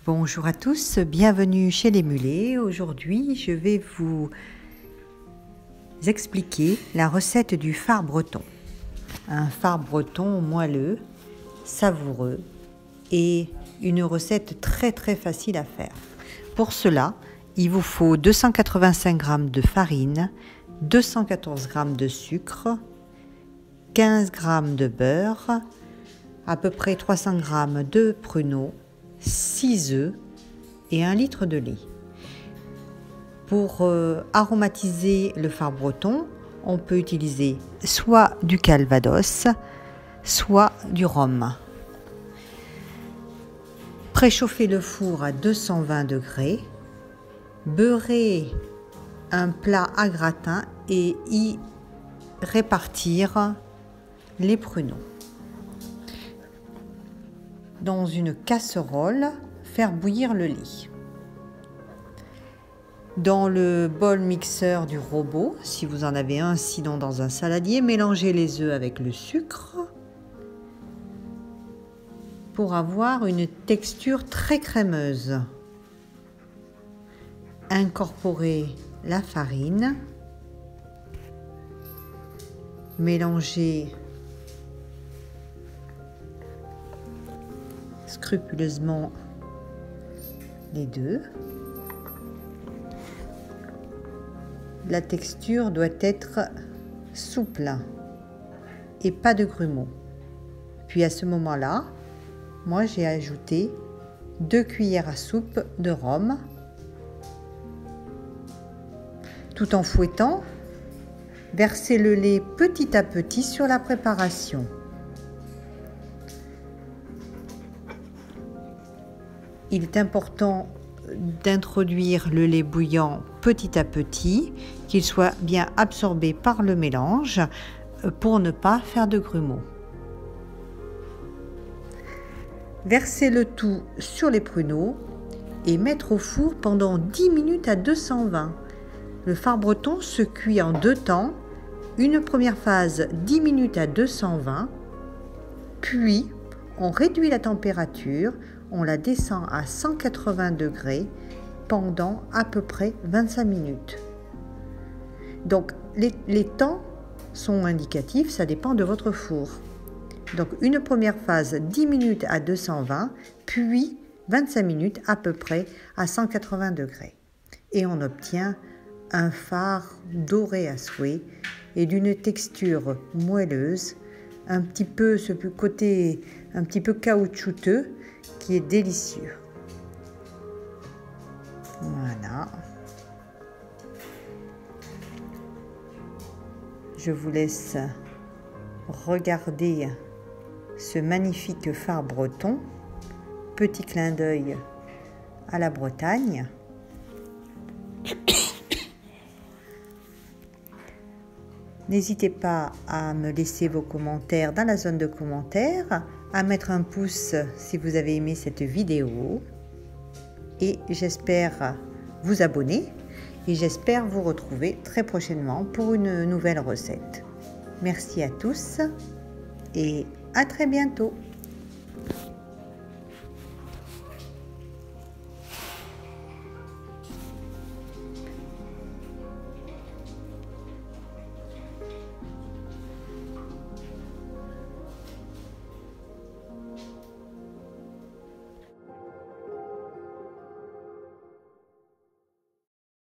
Bonjour à tous, bienvenue chez les Mulets. Aujourd'hui, je vais vous expliquer la recette du fard breton. Un fard breton moelleux, savoureux et une recette très facile à faire. Pour cela, il vous faut 285 g de farine, 214 g de sucre, 15 g de beurre, à peu près 300 g de pruneaux, 6 œufs et 1 litre de lait. Pour aromatiser le fard breton, on peut utiliser soit du calvados, soit du rhum. Préchauffez le four à 220 degrés, beurrez un plat à gratin et y répartir les pruneaux. Dans une casserole, faire bouillir le lait. Dans le bol mixeur du robot, si vous en avez un, sinon dans un saladier, mélangez les œufs avec le sucre pour avoir une texture très crémeuse. Incorporez la farine, mélangez scrupuleusement les deux. La texture doit être souple et pas de grumeaux. Puis à ce moment-là, moi j'ai ajouté 2 cuillères à soupe de rhum. Tout en fouettant, versez le lait petit à petit sur la préparation. Il est important d'introduire le lait bouillant petit à petit, qu'il soit bien absorbé par le mélange pour ne pas faire de grumeaux. Versez le tout sur les pruneaux et mettre au four pendant 10 minutes à 220. Le fard breton se cuit en 2 temps. Une première phase 10 minutes à 220, puis on réduit la température, on la descend à 180 degrés pendant à peu près 25 minutes. Donc les temps sont indicatifs, ça dépend de votre four. Donc une première phase 10 minutes à 220, puis 25 minutes à peu près à 180 degrés. Et on obtient un fard doré à souhait et d'une texture moelleuse, un petit peu ce côté un petit peu caoutchouteux qui est délicieux. Voilà. Je vous laisse regarder ce magnifique fard breton. Petit clin d'œil à la Bretagne. N'hésitez pas à me laisser vos commentaires dans la zone de commentaires, à mettre un pouce si vous avez aimé cette vidéo et j'espère vous abonner et j'espère vous retrouver très prochainement pour une nouvelle recette. Merci à tous et à très bientôt.